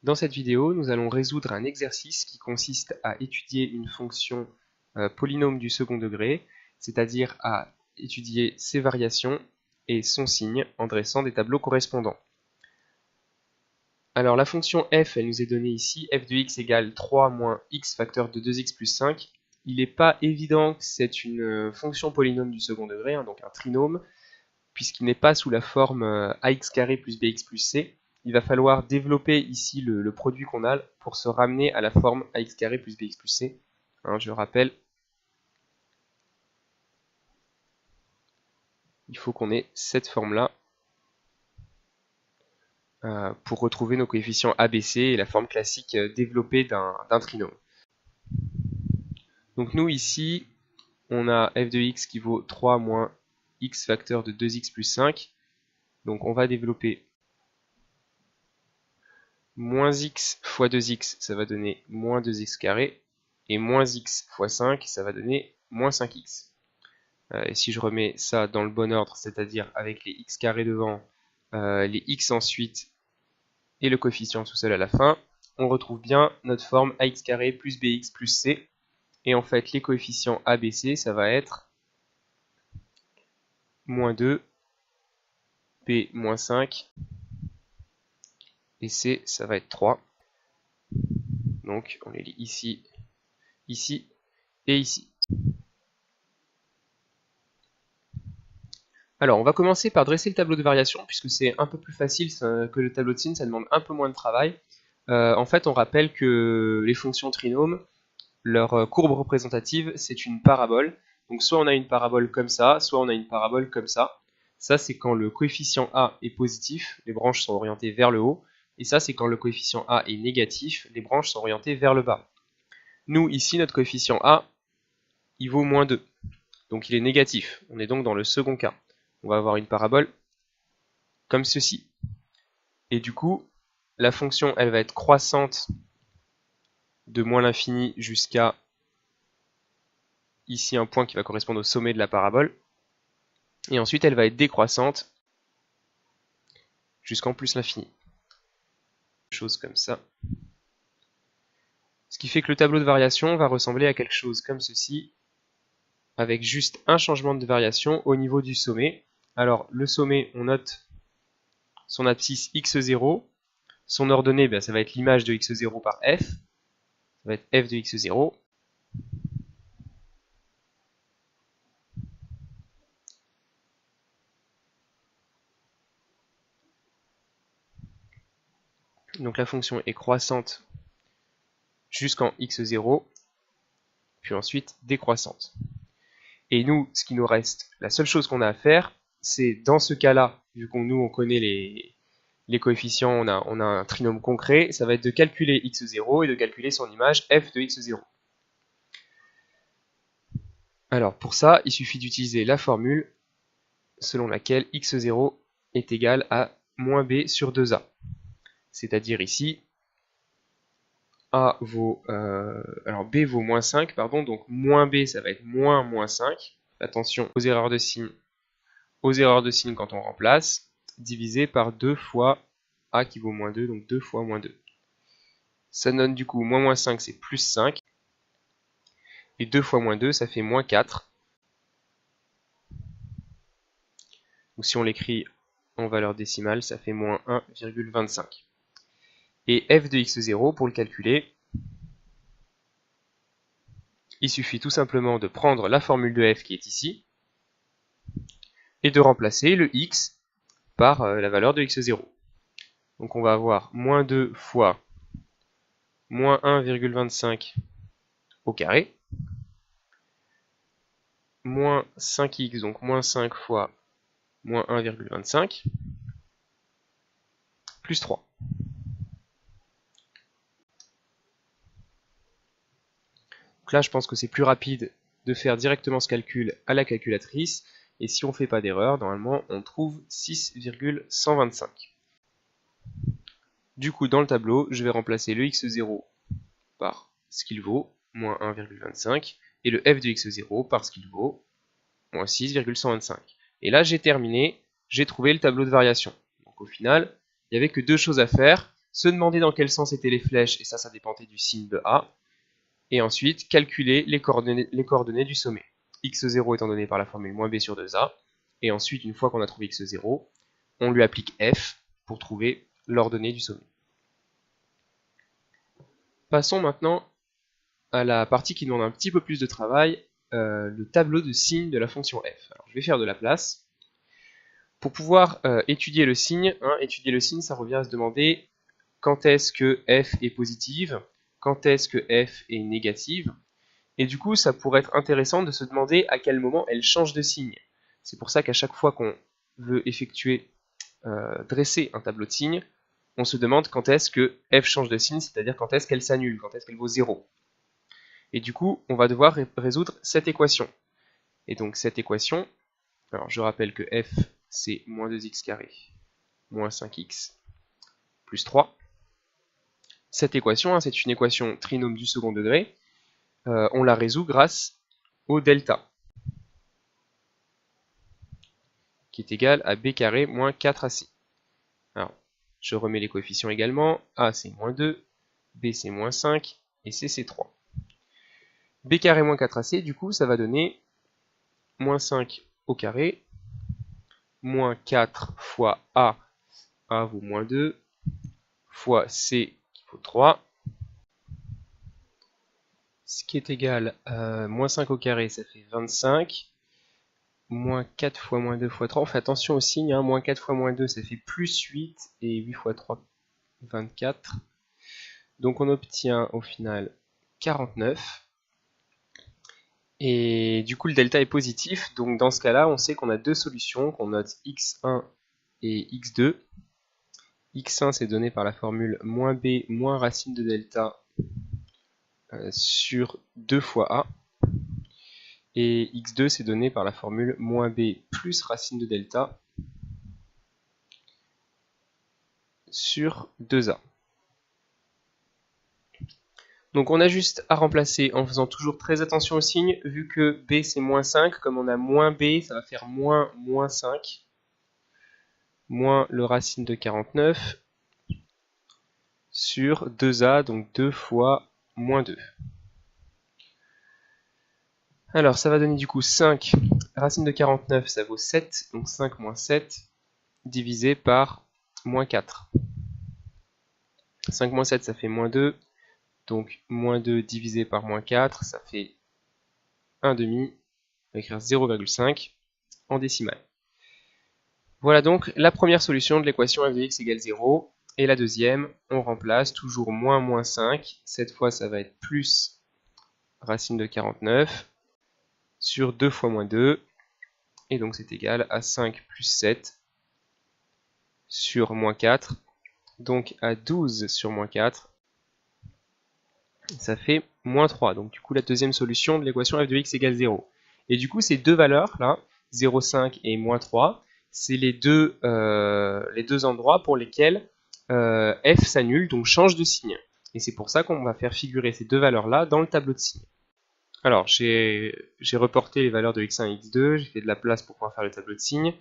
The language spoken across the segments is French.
Dans cette vidéo, nous allons résoudre un exercice qui consiste à étudier une fonction polynôme du second degré, c'est-à-dire à étudier ses variations et son signe en dressant des tableaux correspondants. Alors la fonction f, elle nous est donnée ici, f de x égale 3 moins x facteur de 2x plus 5. Il n'est pas évident que c'est une fonction polynôme du second degré, donc un trinôme, puisqu'il n'est pas sous la forme ax carré plus bx plus c. Il va falloir développer ici le produit qu'on a pour se ramener à la forme ax carré plus bx plus c. Je rappelle, il faut qu'on ait cette forme-là pour retrouver nos coefficients ABC et la forme classique développée d'un trinôme. Donc nous ici, on a f de x qui vaut 3 moins x facteur de 2x plus 5. Donc on va développer moins x fois 2x, ça va donner moins 2x carré, et moins x fois 5, ça va donner moins 5x. Et si je remets ça dans le bon ordre, c'est-à-dire avec les x carrés devant, les x ensuite, et le coefficient tout seul à la fin, on retrouve bien notre forme ax carré plus bx plus c. Et en fait, les coefficients ABC, ça va être moins 2, b moins 5, et c, ça va être 3. Donc, on les lit ici, ici et ici. Alors, on va commencer par dresser le tableau de variation, puisque c'est un peu plus facile que le tableau de signe, ça demande un peu moins de travail. En fait, on rappelle que les fonctions trinômes, leur courbe représentative, c'est une parabole. Donc, soit on a une parabole comme ça, soit on a une parabole comme ça. Ça, c'est quand le coefficient A est positif, les branches sont orientées vers le haut. Et ça, c'est quand le coefficient A est négatif, les branches sont orientées vers le bas. Nous, ici, notre coefficient A, il vaut moins 2. Donc, il est négatif. On est donc dans le second cas. On va avoir une parabole comme ceci. Et du coup, la fonction, elle va être croissante de moins l'infini jusqu'à ici un point qui va correspondre au sommet de la parabole. Et ensuite, elle va être décroissante jusqu'en plus l'infini. Chose comme ça. Ce qui fait que le tableau de variation va ressembler à quelque chose comme ceci, avec juste un changement de variation au niveau du sommet. Alors, le sommet, on note son abscisse x0. Son ordonnée, ça va être l'image de x0 par f. Ça va être f de x0. Donc la fonction est croissante jusqu'en x0, puis ensuite décroissante. Et nous, ce qui nous reste, la seule chose qu'on a à faire, c'est dans ce cas-là, vu qu'on on connaît les coefficients, on a un trinôme concret, ça va être de calculer x0 et de calculer son image f de x0. Alors pour ça, il suffit d'utiliser la formule selon laquelle x0 est égal à moins b sur 2a. C'est-à-dire ici, A vaut, alors B vaut moins 5, pardon, donc moins B ça va être moins 5. Attention aux erreurs de signe quand on remplace, divisé par 2 fois A qui vaut moins 2, donc 2 fois moins 2. Ça donne du coup moins 5 c'est plus 5, et 2 fois moins 2 ça fait moins 4. Donc si on l'écrit en valeur décimale, ça fait moins 1,25. Et f de x0, pour le calculer, il suffit tout simplement de prendre la formule de f qui est ici, et de remplacer le x par la valeur de x0. Donc on va avoir moins 2 fois moins 1,25 au carré, moins 5x, donc moins 5 fois moins 1,25, plus 3. Donc là, je pense que c'est plus rapide de faire directement ce calcul à la calculatrice, et si on ne fait pas d'erreur, normalement, on trouve 6,125. Du coup, dans le tableau, je vais remplacer le x0 par ce qu'il vaut, moins 1,25, et le f de x0 par ce qu'il vaut, moins 6,125. Et là, j'ai terminé, j'ai trouvé le tableau de variation. Donc au final, il n'y avait que deux choses à faire. se demander dans quel sens étaient les flèches, et ça dépendait du signe de A, et ensuite calculer les coordonnées du sommet. x0 étant donné par la formule -b sur 2a, et ensuite, une fois qu'on a trouvé x0, on lui applique f pour trouver l'ordonnée du sommet. Passons maintenant à la partie qui demande un petit peu plus de travail, le tableau de signes de la fonction f. Alors, je vais faire de la place. Pour pouvoir étudier le signe, ça revient à se demander quand est-ce que f est positive, quand est-ce que f est négative, et du coup ça pourrait être intéressant de se demander à quel moment elle change de signe. C'est pour ça qu'à chaque fois qu'on veut dresser un tableau de signes, on se demande quand est-ce que f change de signe, c'est-à-dire quand est-ce qu'elle s'annule, quand est-ce qu'elle vaut 0. Et du coup, on va devoir résoudre cette équation. Et donc cette équation, alors je rappelle que f c'est moins 2x carré, moins 5x plus 3. Cette équation, c'est une équation trinôme du second degré. On la résout grâce au delta, qui est égal à b carré moins 4ac. Alors, je remets les coefficients également. A c'est moins 2, b c'est moins 5, et c c'est 3. b carré moins 4ac, du coup, ça va donner moins 5 au carré, moins 4 fois a vaut moins 2, fois c qui vaut 3, ce qui est égal à moins 5 au carré, ça fait 25, moins 4 fois moins 2 fois 3, on fait attention au signe, moins 4 fois moins 2 ça fait plus 8, et 8 fois 3, 24. Donc on obtient au final 49. Et du coup le delta est positif, donc dans ce cas-là on sait qu'on a deux solutions, qu'on note x1 et x2. x1 c'est donné par la formule moins b moins racine de delta sur 2 fois a. Et x2 c'est donné par la formule moins b plus racine de delta sur 2a. Donc on a juste à remplacer en faisant toujours très attention au signe, vu que b c'est moins 5, comme on a moins b, ça va faire moins 5, moins le racine de 49, sur 2a, donc 2 fois moins 2. Alors ça va donner du coup 5, racine de 49 ça vaut 7, donc 5 moins 7, divisé par moins 4. 5 moins 7 ça fait moins 2, donc moins 2 divisé par moins 4, ça fait 1 demi, on va écrire 0,5 en décimale. Voilà donc la première solution de l'équation f de x égale 0, et la deuxième, on remplace toujours moins 5, cette fois ça va être plus racine de 49, sur 2 fois moins 2, et donc c'est égal à 5 plus 7 sur moins 4, donc à 12 sur moins 4, ça fait moins 3. Donc du coup la deuxième solution de l'équation f de x égale 0. Et du coup ces deux valeurs là, 0,5 et moins 3, c'est les deux endroits pour lesquels f s'annule, donc change de signe. Et c'est pour ça qu'on va faire figurer ces deux valeurs là dans le tableau de signes. Alors j'ai reporté les valeurs de x1 et x2, j'ai fait de la place pour pouvoir faire le tableau de signes.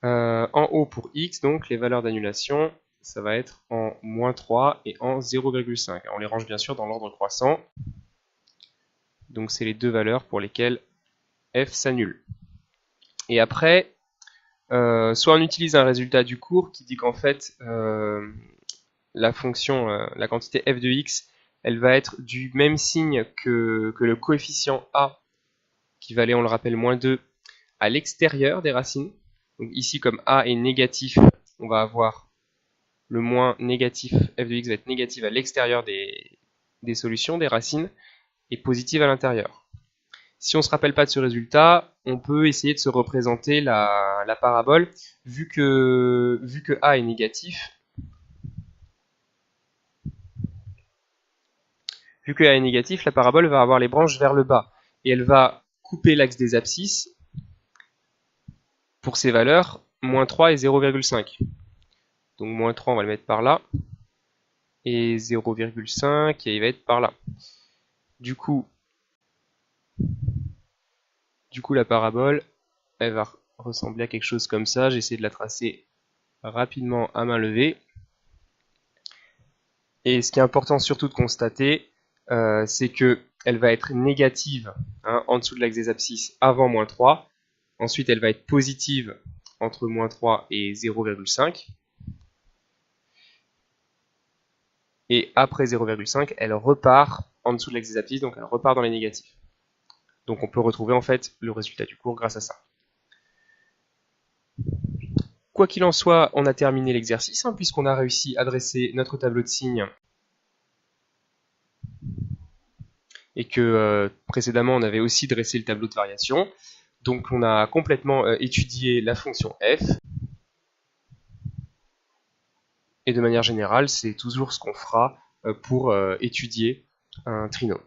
En haut pour x, donc les valeurs d'annulation, ça va être en moins 3 et en 0,5. On les range bien sûr dans l'ordre croissant. Donc c'est les deux valeurs pour lesquelles f s'annule. Et après, soit on utilise un résultat du cours qui dit qu'en fait la fonction, la quantité f de x, elle va être du même signe que le coefficient a, qui valait, on le rappelle, moins 2, à l'extérieur des racines. Donc ici, comme a est négatif, on va avoir le moins négatif, f de x va être négatif à l'extérieur des solutions, des racines, et positif à l'intérieur. Si on ne se rappelle pas de ce résultat, on peut essayer de se représenter la parabole, vu que a est négatif. Vu que a est négatif, la parabole va avoir les branches vers le bas, et elle va couper l'axe des abscisses pour ces valeurs, moins 3 et 0,5. Donc moins 3, on va le mettre par là, et 0,5, et il va être par là. Du coup, la parabole, elle va ressembler à quelque chose comme ça. J'essaie de la tracer rapidement à main levée. Et ce qui est important surtout de constater, c'est qu'elle va être négative en dessous de l'axe des abscisses avant moins 3. Ensuite, elle va être positive entre moins 3 et 0,5. Et après 0,5, elle repart en dessous de l'axe des abscisses, donc elle repart dans les négatifs. Donc on peut retrouver en fait le résultat du cours grâce à ça. Quoi qu'il en soit, on a terminé l'exercice, puisqu'on a réussi à dresser notre tableau de signes et que précédemment on avait aussi dressé le tableau de variation. Donc on a complètement étudié la fonction f, et de manière générale c'est toujours ce qu'on fera pour étudier un trinôme.